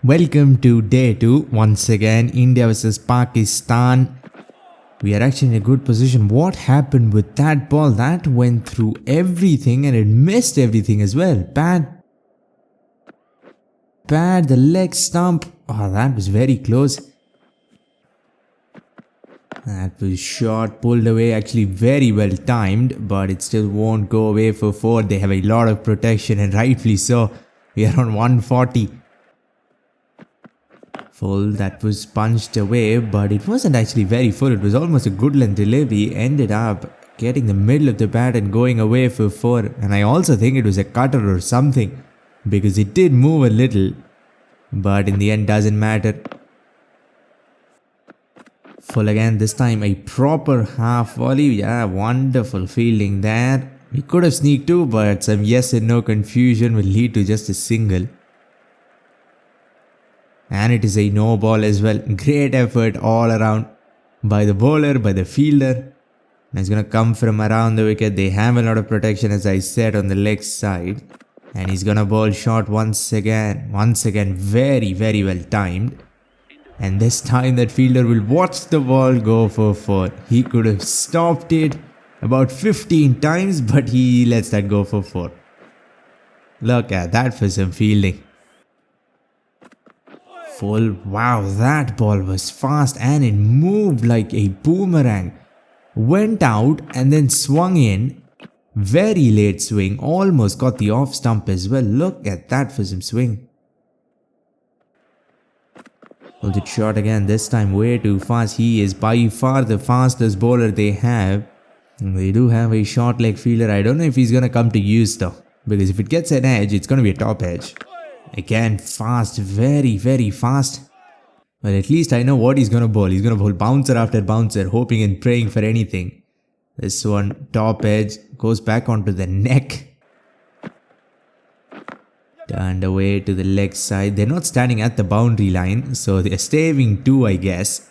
Welcome to day 2. Once again, India versus Pakistan. We are actually in a good position. What happened with that ball? That went through everything and it missed everything as well. Bad. The leg stump. Oh, that was very close. That was short, pulled away, actually very well timed, but it still won't go away for 4. They have a lot of protection and rightfully so. We are on 140. Full, that was punched away, but it wasn't actually very full. It was almost a good length delivery. Ended up getting the middle of the bat and going away for 4. And I also think it was a cutter or something, because it did move a little, but in the end doesn't matter. Full again, this time a proper half volley. Yeah, wonderful fielding there. We could have sneaked 2, but some yes and no confusion will lead to just a single. And it is a no ball as well. Great effort all around by the bowler, by the fielder. And it's going to come from around the wicket. They have a lot of protection, as I said, on the leg side. And he's going to bowl short once again. Once again, very, very well timed. And this time that fielder will watch the ball go for 4. He could have stopped it about 15 times, but he lets that go for 4. Look at that for some fielding. Full. Wow, that ball was fast and it moved like a boomerang. Went out and then swung in. Very late swing. Almost got the off stump as well. Look at that for some swing. Pulled it short again. This time way too fast. He is by far the fastest bowler they have. They do have a short leg fielder. I don't know if he's going to come to use though, because if it gets an edge, it's going to be a top edge. Again, fast, very, very fast. Well, at least I know what he's going to bowl. He's going to bowl bouncer after bouncer, hoping and praying for anything. This one, top edge, goes back onto the neck. Turned away to the leg side. They're not standing at the boundary line, so they're staving 2, I guess.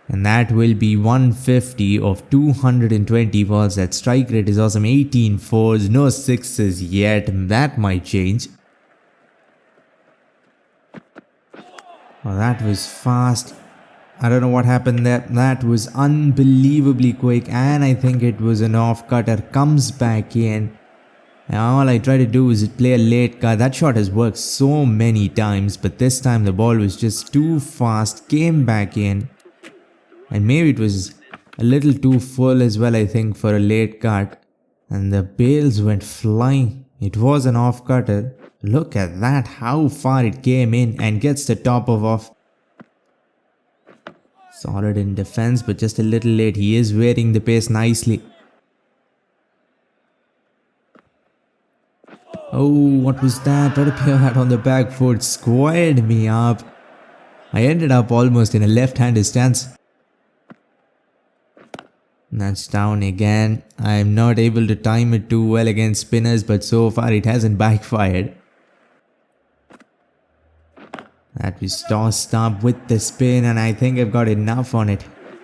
And that will be 150 of 220 balls. That strike rate is awesome. 18 fours, no 6s yet. That might change. Oh, that was fast. I don't know what happened there. That was unbelievably quick, and I think it was an off cutter. Comes back in. And all I try to do is play a late cut. That shot has worked so many times, but this time the ball was just too fast. Came back in. And maybe it was a little too full as well, I think, for a late cut. And the bails went flying. It was an off cutter. Look at that, how far it came in and gets the top of off. Solid in defense, but just a little late. He is wearing the pace nicely. Oh, what was that? Tried to play that on the back foot. Squared me up. I ended up almost in a left-handed stance. That's down again. I'm not able to time it too well against spinners, but so far it hasn't backfired. That was tossed up with the spin, and I think I've got enough on it.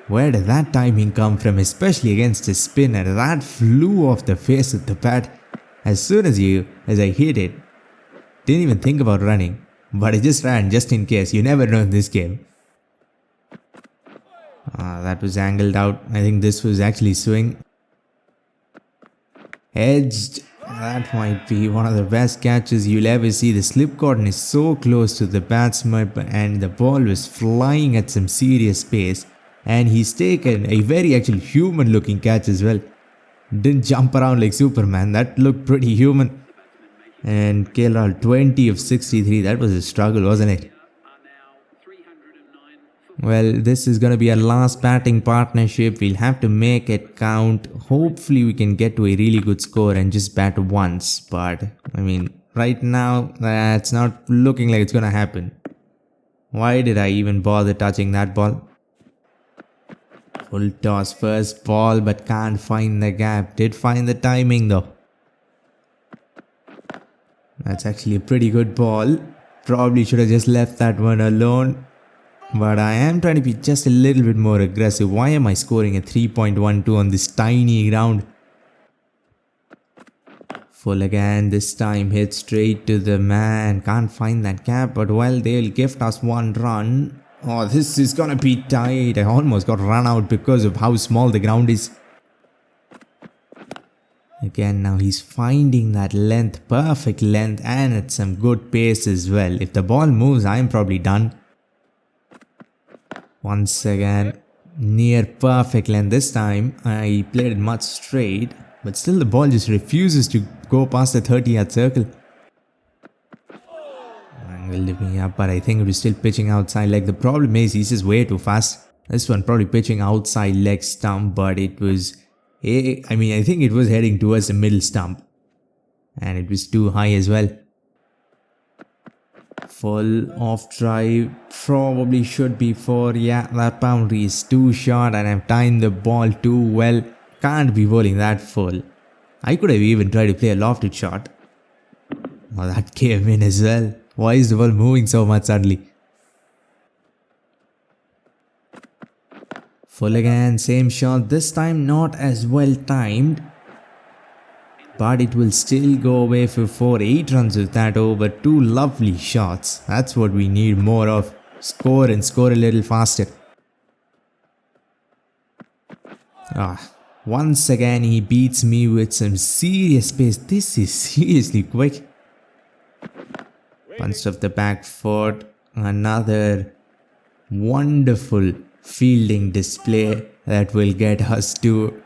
Where did that timing come from, especially against a spinner? That flew off the face of the bat as soon as I hit it. Didn't even think about running, but I just ran just in case. You never know in this game. That was angled out. I think this was actually swing. Edged. That might be one of the best catches you'll ever see. The slip cordon is so close to the batsman, and the ball was flying at some serious pace. And he's taken a very actually human looking catch as well. Didn't jump around like Superman. That looked pretty human. And KL 20 of 63. That was a struggle, wasn't it? Well, this is going to be our last batting partnership. We'll have to make it count. Hopefully we can get to a really good score and just bat once. But, I mean, right now, that's not looking like it's going to happen. Why did I even bother touching that ball? Full toss, first ball, but can't find the gap. Did find the timing though. That's actually a pretty good ball. Probably should have just left that one alone. But I am trying to be just a little bit more aggressive. Why am I scoring a 3.12 on this tiny ground? Full again, this time hit straight to the man. Can't find that gap, but well, they'll gift us one run. Oh, this is gonna be tight. I almost got run out because of how small the ground is. Again, now he's finding that length, perfect length, and at some good pace as well. If the ball moves, I'm probably done. Once again, near perfect length. This time, I played it much straight, but still the ball just refuses to go past the 30-yard circle. Angled me up, but I think it was still pitching outside leg. The problem is he's just way too fast. This one probably pitching outside leg stump, but it was... I think it was heading towards the middle stump. And it was too high as well. Full off drive. Probably should be 4. Yeah, that boundary is too short and I've timed the ball too well. Can't be bowling that full. I could have even tried to play a lofted shot. Oh, that came in as well. Why is the ball moving so much suddenly? Full again, same shot, this time not as well timed. But it will still go away for 4. 8 runs with that over. 2 lovely shots. That's what we need more of. Score and score a little faster. Once again he beats me with some serious pace. This is seriously quick. Punched off the back foot. Another wonderful fielding display that will get us to.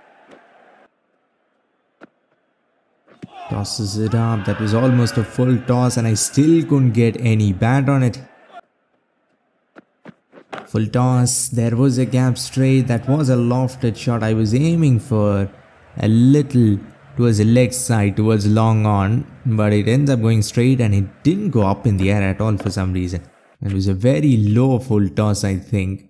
Tosses it up. That was almost a full toss and I still couldn't get any bat on it. Full toss. There was a gap straight. That was a lofted shot. I was aiming for a little towards the leg side, towards long on, but it ends up going straight and it didn't go up in the air at all for some reason. It was a very low full toss, I think.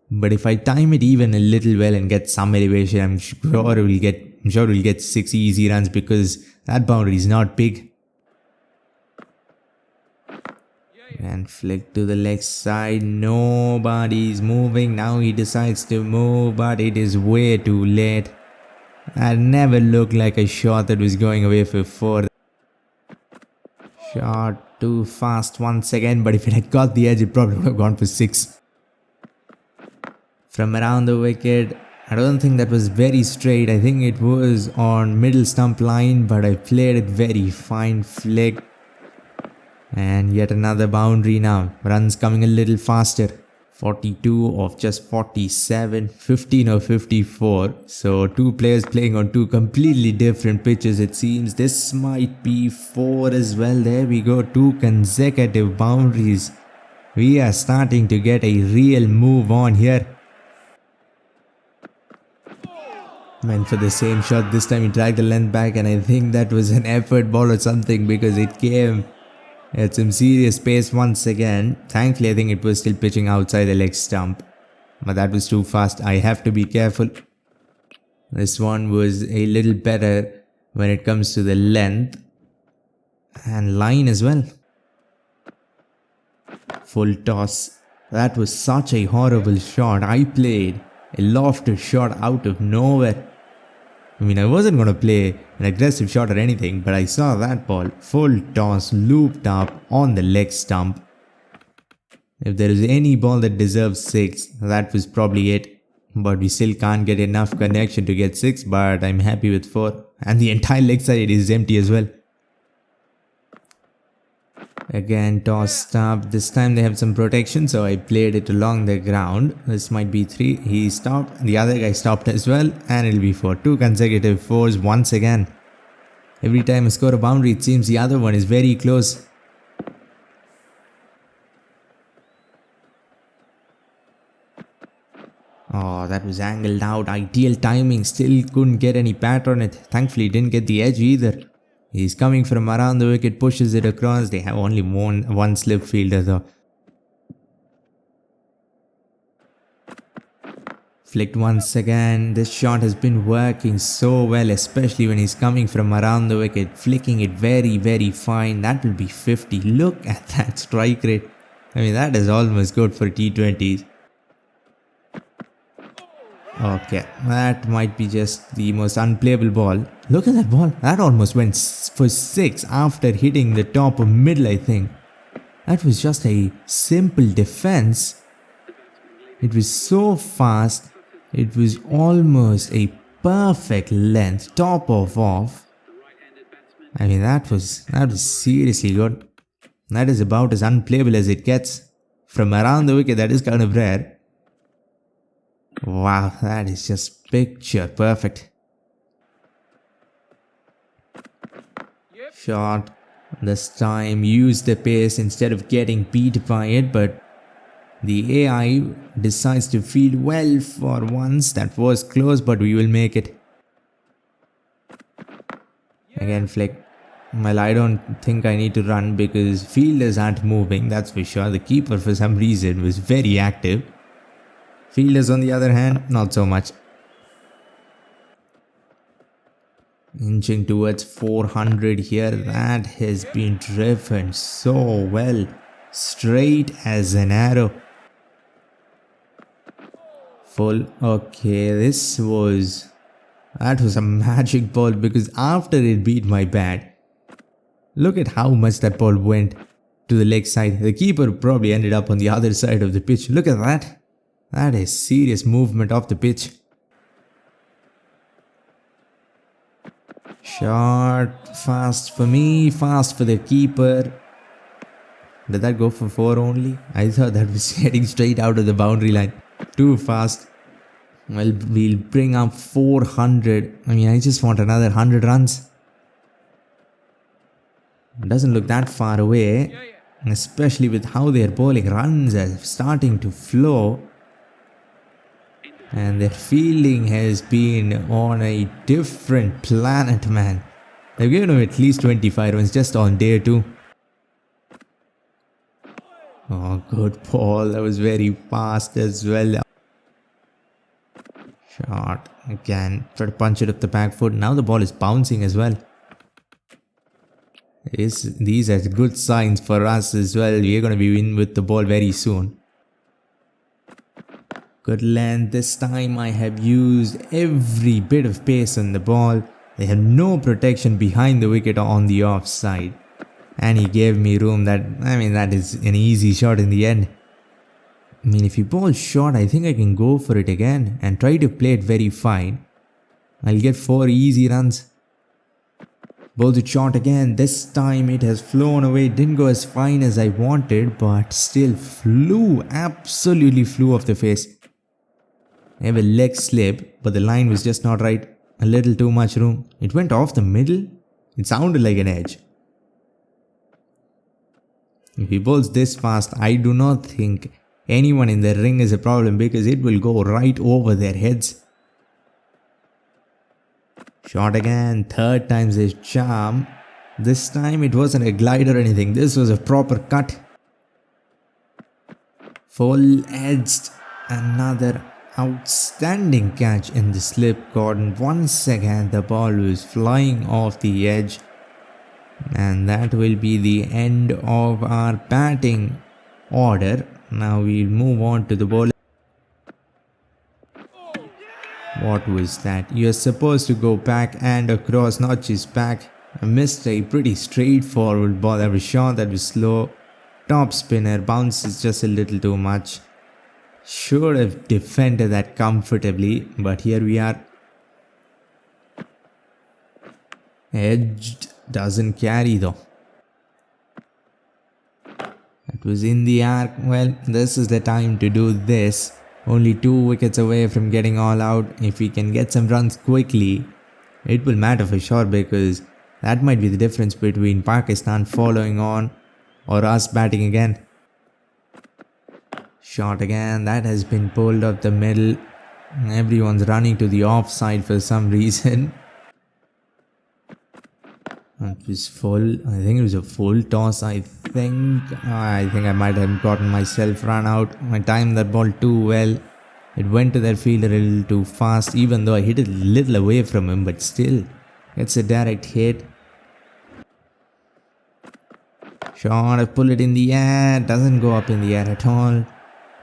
But if I time it even a little well and get some elevation, I'm sure we'll get 6 easy runs because that boundary is not big. And flick to the leg side. Nobody's moving. Now he decides to move, but it is way too late. That never looked like a shot that was going away for 4. Shot too fast once again, but if it had got the edge, it probably would have gone for 6. From around the wicket, I don't think that was very straight. I think it was on middle stump line, but I played it very fine. Flick. And yet another boundary now. Runs coming a little faster. 42 of just 47. 15 of 54. So 2 players playing on 2 completely different pitches. It seems this might be 4 as well. There we go. 2 consecutive boundaries. We are starting to get a real move on here. Went for the same shot. This time he dragged the length back and I think that was an effort ball or something because it came at some serious pace once again. Thankfully I think it was still pitching outside the leg stump. But that was too fast. I have to be careful. This one was a little better when it comes to the length and line as well. Full toss. That was such a horrible shot. I played a lofted shot out of nowhere. I wasn't going to play an aggressive shot or anything, but I saw that ball. Full toss, looped up on the leg stump. If there is any ball that deserves 6, that was probably it. But we still can't get enough connection to get 6, but I'm happy with 4. And the entire leg side is empty as well. Again, tossed up. This time they have some protection, so I played it along the ground. This might be 3. He stopped. The other guy stopped as well, and it'll be 4. 2 consecutive 4s once again. Every time I score a boundary, it seems the other one is very close. Oh, that was angled out. Ideal timing. Still couldn't get any pat on it. Thankfully, didn't get the edge either. He's coming from around the wicket, pushes it across. They have only one slip fielder though. Flicked once again. This shot has been working so well, especially when he's coming from around the wicket. Flicking it very, very fine. That will be 50. Look at that strike rate. That is almost good for T20s. Okay, that might be just the most unplayable ball. Look at that ball. That almost went for 6 after hitting the top of middle, I think. That was just a simple defense. It was so fast. It was almost a perfect length, top of off. I mean, that was seriously good. That is about as unplayable as it gets. From around the wicket, that is kind of rare. Wow, that is just picture perfect. Shot. This time used the pace instead of getting beat by it, but the AI decides to field well for once. That was close, but we will make it. Again, flick. Well, I don't think I need to run because fielders aren't moving, that's for sure. The keeper, for some reason, was very active. Fielders, on the other hand, not so much. Inching towards 400 here. That has been driven so well. Straight as an arrow. Full. Okay, that was a magic ball because after it beat my bat, look at how much that ball went to the leg side. The keeper probably ended up on the other side of the pitch. Look at that. That is serious movement off the pitch. Shot. Fast for me, fast for the keeper. Did that go for 4 only? I thought that was heading straight out of the boundary line. Too fast. Well, we'll bring up 400. I mean, I just want another 100 runs. Doesn't look that far away. Especially with how their bowling runs are starting to flow. And their fielding has been on a different planet, man. They've given him at least 25 runs just on day 2. Oh, good ball. That was very fast as well. Shot. Again, try to punch it up the back foot. Now the ball is bouncing as well. These are good signs for us as well. We are going to be in with the ball very soon. Good length. This time I have used every bit of pace on the ball. They have no protection behind the wicket on the offside. And he gave me room. That is an easy shot in the end. I mean, if you bowl short, I think I can go for it again and try to play it very fine. I'll get 4 easy runs. Bowled it short again. This time it has flown away. Didn't go as fine as I wanted, but still flew. Absolutely flew off the face. I have a leg slip, but the line was just not right. A little too much room. It went off the middle. It sounded like an edge. If he bowls this fast, I do not think anyone in the ring is a problem because it will go right over their heads. Shot again. 3rd time's his charm. This time it wasn't a glide or anything. This was a proper cut. Full edged. Another outstanding catch in the slip cordon. Once again the ball was flying off the edge. And that will be the end of our batting order. Now we'll move on to the bowler. What was that? You're supposed to go back and across, not just back. I missed a pretty straightforward ball. That was short, that was slow. Top spinner, bounces just a little too much. Should have defended that comfortably, but here we are. Edged, doesn't carry though. It was in the arc. Well, this is the time to do this. Only 2 wickets away from getting all out. If we can get some runs quickly, it will matter for sure because that might be the difference between Pakistan following on or us batting again. Shot again. That has been pulled up the middle. Everyone's running to the offside for some reason. It was full. I think it was a full toss. I think I might have gotten myself run out. I timed that ball too well. It went to that fielder a little too fast, even though I hit it a little away from him, but still, it's a direct hit. Shot, I pull it in the air. Doesn't go up in the air at all.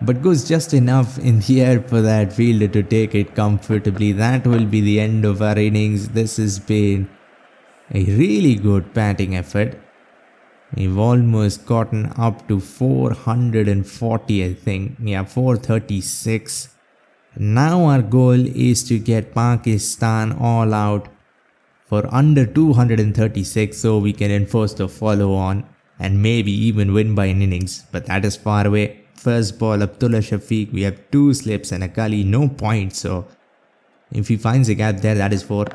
but goes just enough in the air for that fielder to take it comfortably. That will be the end of our innings. This has been a really good batting effort. We've almost gotten up to 440, I think. Yeah, 436. Now our goal is to get Pakistan all out for under 236 so we can enforce the follow on and maybe even win by an innings. But that is far away. First ball, Abdullah Shafiq. We have 2 slips and a gully, no points. So if he finds a gap there, that is 4.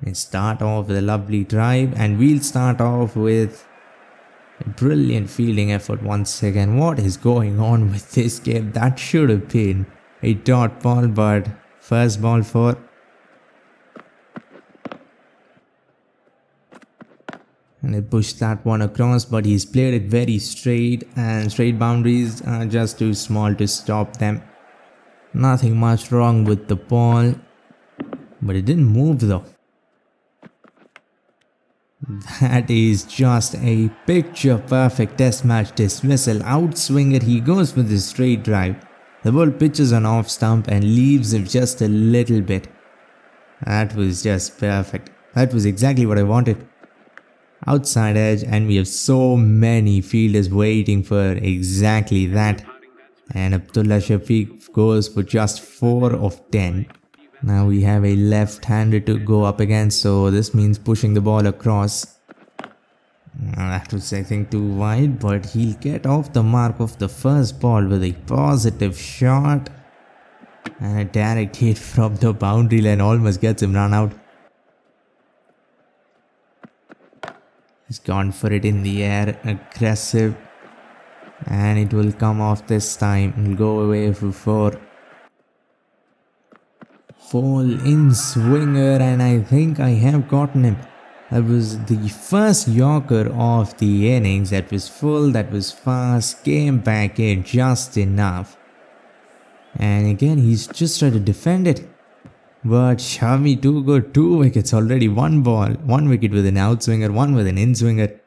And start off with a lovely drive, and we'll start off with a brilliant fielding effort once again. What is going on with this game? That should have been a dot ball, but first ball 4. And they pushed that one across, but he's played it very straight, and straight boundaries are just too small to stop them. Nothing much wrong with the ball, but it didn't move though. That is just a picture perfect test match dismissal. Outswinger, he goes with the straight drive. The ball pitches on off stump and leaves him just a little bit. That was just perfect. That was exactly what I wanted. Outside edge, and we have so many fielders waiting for exactly that. And Abdullah Shafiq goes for just 4 of 10. Now we have a left-hander to go up against, so this means pushing the ball across. That was, I think, too wide, but he'll get off the mark of the first ball with a positive shot. And a direct hit from the boundary line almost gets him run out. He's gone for it in the air, aggressive, and it will come off this time. It'll go away for 4. Full in swinger, and I think I have gotten him. That was the first Yorker of the innings. That was full, that was fast, came back in just enough. And again, he's just trying to defend it. But Shami too good, 2 wickets already, 1 ball, 1 wicket with an outswinger, 1 with an in-swinger.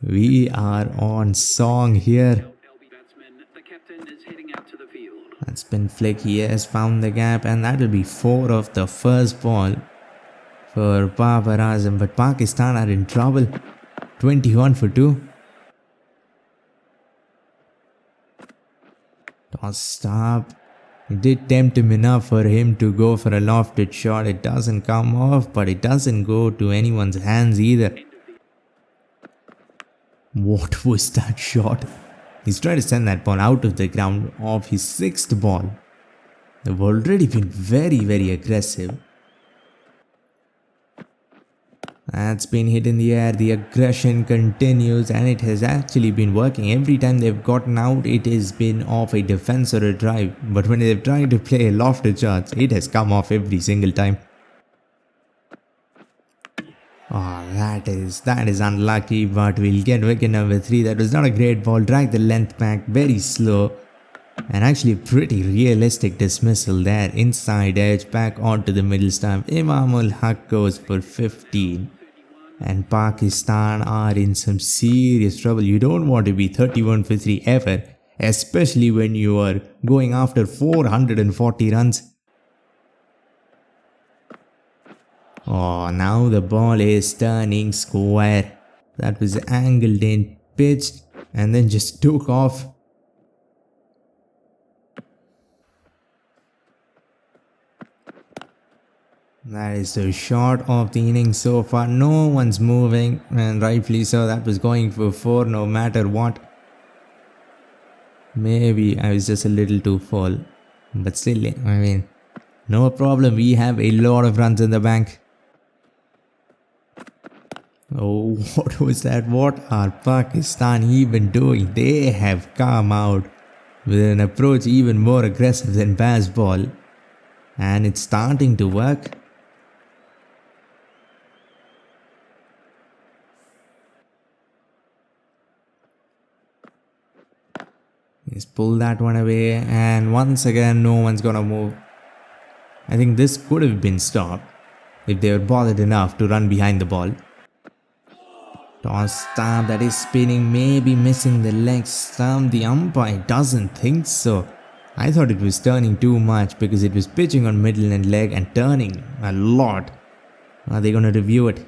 We are on song here. That spin flick, he has found the gap, and that will be 4 of the first ball for Babar Azam. But Pakistan are in trouble. 21 for 2. Tossed up. It did tempt him enough for him to go for a lofted shot. It doesn't come off, but it doesn't go to anyone's hands either. What was that shot? He's trying to send that ball out of the ground off his 6th ball. They've already been very aggressive. That's been hit in the air. The aggression continues, and it has actually been working. Every time they've gotten out, it has been off a defense or a drive. But when they've tried to play a lofted shot, it has come off every single time. Oh, that is unlucky, but we'll get wicket number 3. That was not a great ball. Drag the length back, very slow. And actually pretty realistic dismissal there. Inside edge, back onto the middle stump. Imamul Haq goes for 15. And Pakistan are in some serious trouble. You don't want to be 31 for 3 ever, especially when you are going after 440 runs. Oh, now the ball is turning square. That was angled in, pitched, and then just took off. That is the shot of the innings so far. No one's moving, and rightfully so. That was going for 4 no matter what. Maybe I was just a little too full, but still, I mean, no problem. We have a lot of runs in the bank. Oh, what was that? What are Pakistan even doing? They have come out with an approach even more aggressive than baseball, and it's starting to work. He's pulled that one away, and once again no one's gonna move. I think this could have been stopped if they were bothered enough to run behind the ball. Toss stump that is spinning, maybe missing the leg stump. The umpire doesn't think so. I thought it was turning too much because it was pitching on middle and leg and turning a lot. Are they going to review it?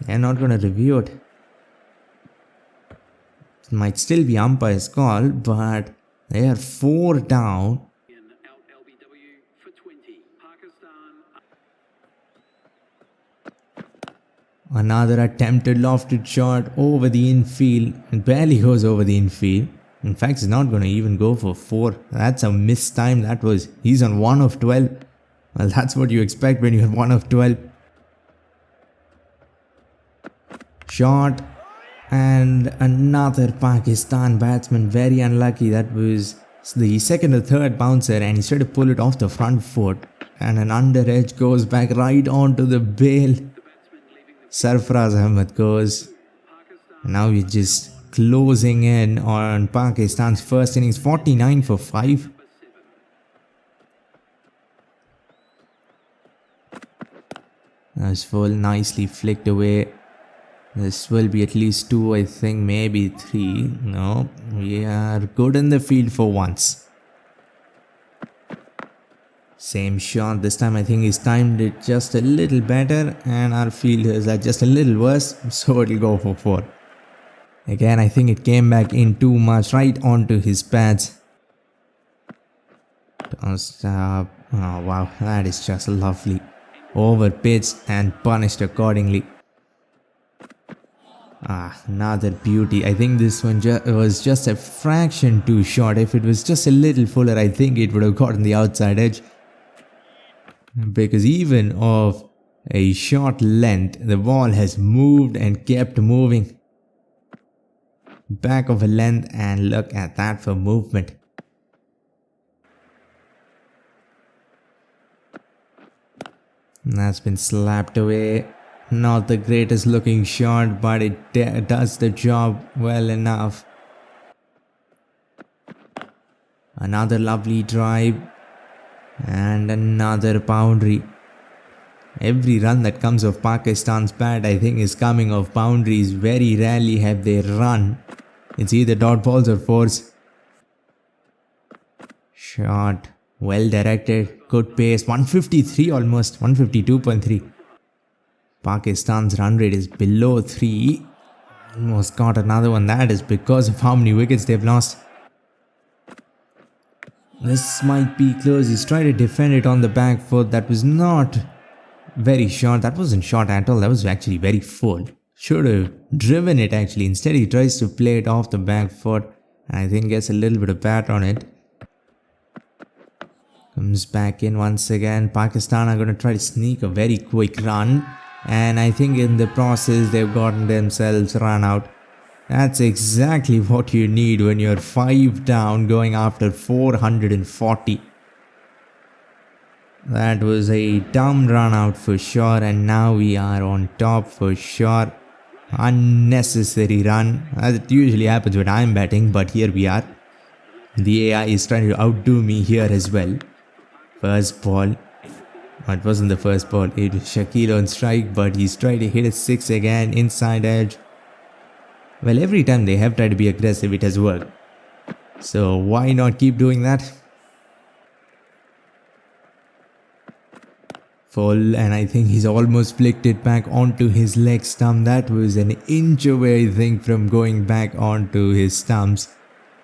They're not going to review it. It might still be umpire's call, but they are 4 down. Another attempted lofted shot over the infield. It barely goes over the infield. In fact, it's not going to even go for 4. That's a missed time. He's on 1 of 12. Well, that's what you expect when you're 1 of 12. Shot. And another Pakistan batsman, very unlucky. That was the second or third bouncer and he tried to pull it off the front foot. And an under edge goes back right onto the bail. Sarfaraz Ahmed goes. Now we're just closing in on Pakistan's first innings, 49 for 5. That's full, nicely flicked away. This will be at least 2, I think, maybe 3. No, we are good in the field for once. Same shot, this time I think he's timed it just a little better and our fielders are just a little worse, so it'll go for 4. Again, I think it came back in too much, right onto his pads. Tossed up. Oh wow, that is just lovely. Over pitched and punished accordingly. Another beauty. I think this one was just a fraction too short. If it was just a little fuller, I think it would have gotten the outside edge. Because even of a short length, the ball has moved and kept moving. Back of a length and look at that for movement. That's been slapped away. Not the greatest looking shot, but it does the job well enough. Another lovely drive. And another boundary. Every run that comes off Pakistan's bat, I think, is coming off boundaries. Very rarely have they run. It's either dot balls or 4s. Shot. Well directed. Good pace. 153 almost. 152.3. Pakistan's run rate is below 3. Almost got another one. That is because of how many wickets they've lost. This might be close. He's trying to defend it on the back foot. That was not very short. That wasn't short at all. That was actually very full. Should have driven it actually. Instead he tries to play it off the back foot. I think gets a little bit of bat on it. Comes back in once again. Pakistan are going to try to sneak a very quick run. And I think in the process they've gotten themselves run out. That's exactly what you need when you're 5 down going after 440. That was a dumb run out for sure, and now we are on top for sure. Unnecessary run, as it usually happens when I'm batting, but here we are. The AI is trying to outdo me here as well. First ball. It wasn't the first ball, it was Shakil on strike, but he's trying to hit a 6 again, inside edge. Well, every time they have tried to be aggressive, it has worked. So why not keep doing that? Full, and I think he's almost flicked it back onto his leg stump. That was an inch away, I think, from going back onto his stumps.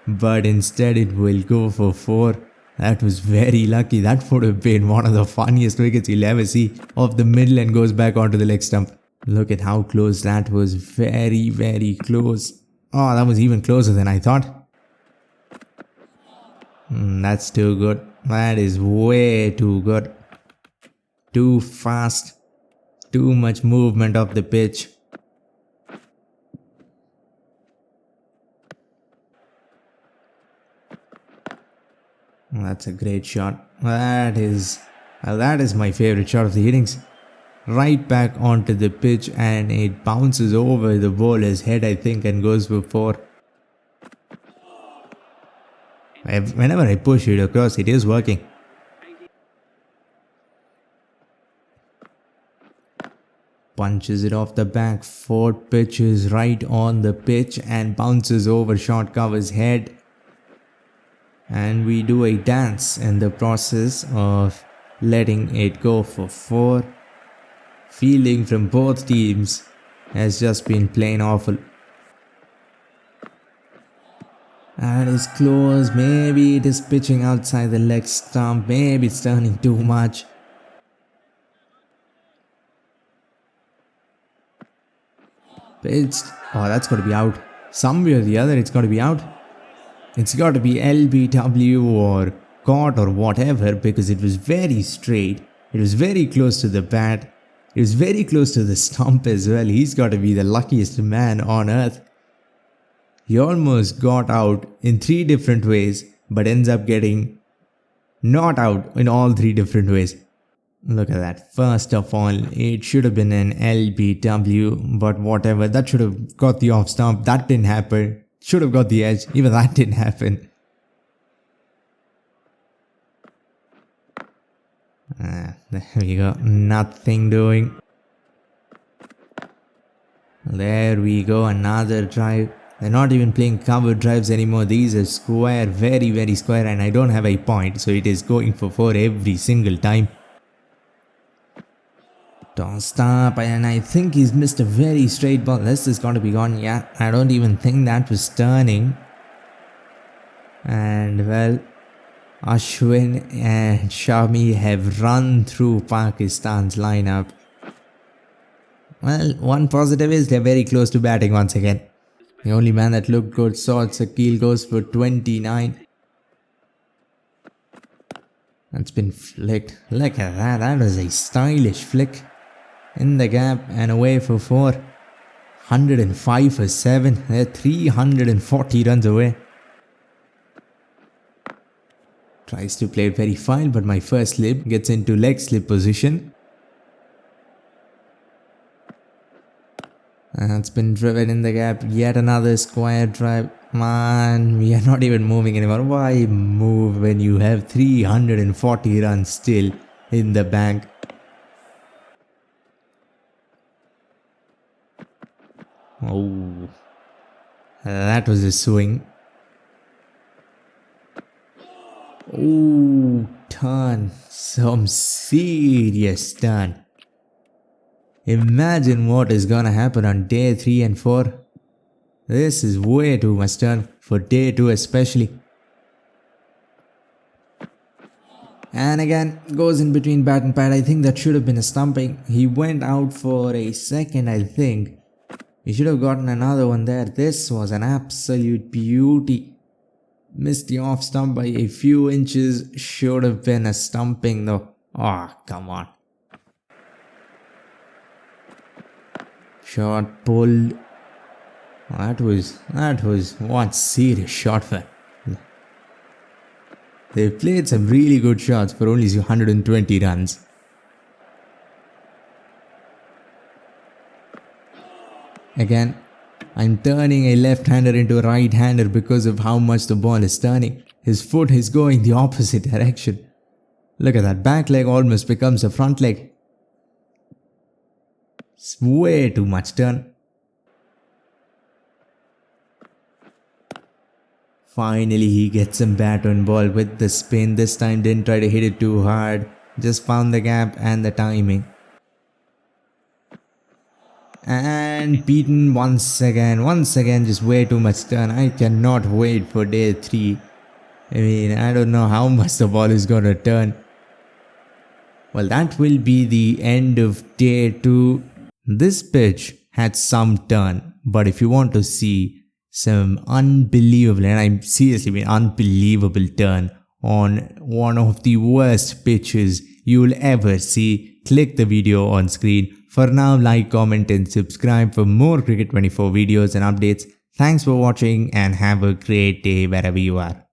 But instead it will go for 4. That was very lucky. That would have been one of the funniest wickets you'll ever see. Off the middle and goes back onto the leg stump. Look at how close that was. Very, very close. Oh, that was even closer than I thought. That's too good. That is way too good. Too fast. Too much movement of the pitch. That's a great shot. That is my favorite shot of the innings. Right back onto the pitch and it bounces over the bowler's head, I think, and goes for 4. Whenever I push it across, it is working. Punches it off the back foot, pitches right on the pitch and bounces over short cover's head. And we do a dance in the process of letting it go for 4. Fielding from both teams has just been plain awful. And it's close, maybe it is pitching outside the leg stump, maybe it's turning too much. Pitched. Oh, that's got to be out. Somewhere or the other, it's got to be out. It's got to be LBW or caught or whatever, because it was very straight. It was very close to the bat. It was very close to the stump as well. He's got to be the luckiest man on earth. He almost got out in 3 different ways, but ends up getting not out in all 3 different ways. Look at that. First of all, it should have been an LBW, but whatever. That should have got the off stump. That didn't happen. Should have got the edge. Even that didn't happen. There we go. Nothing doing. There we go. Another drive. They're not even playing cover drives anymore. These are square. Very, very square. And I don't have a point. So it is going for 4 every single time. Tossed up, and I think he's missed a very straight ball. This is going to be gone. Yeah, I don't even think that was turning. And well, Ashwin and Shami have run through Pakistan's lineup. Well, one positive is they're very close to batting once again. The only man that looked good, Sakil, goes for 29. That's been flicked. Look at that. That was a stylish flick. In the gap and away for 4. 105 for 7. They're 340 runs away. Tries to play it very fine, but my first slip gets into leg slip position. And it's been driven in the gap. Yet another square drive. Man, we are not even moving anymore. Why move when you have 340 runs still in the bank? Oh, that was a swing. Oh, turn. Some serious turn. Imagine what is gonna happen on day 3 and 4. This is way too much turn for day 2 especially. And again, goes in between bat and pad. I think that should have been a stumping. He went out for a second, I think. He should have gotten another one there. This was an absolute beauty. Missed the off stump by a few inches. Should have been a stumping though. Oh, come on. Shot pulled. That was one serious shot for. They played some really good shots for only 120 runs. Again, I'm turning a left-hander into a right-hander because of how much the ball is turning. His foot is going the opposite direction. Look at that, back leg almost becomes a front leg. It's way too much turn. Finally, he gets some bat on ball with the spin. This time didn't try to hit it too hard. Just found the gap and the timing. And beaten once again, just way too much turn. I cannot wait for day 3. I mean, I don't know how much the ball is gonna turn. Well, that will be the end of day 2. This pitch had some turn, but if you want to see some unbelievable, and I seriously mean unbelievable turn on one of the worst pitches you'll ever see, click the video on screen. For now, like, comment and subscribe for more Cricket 24 videos and updates. Thanks for watching and have a great day wherever you are.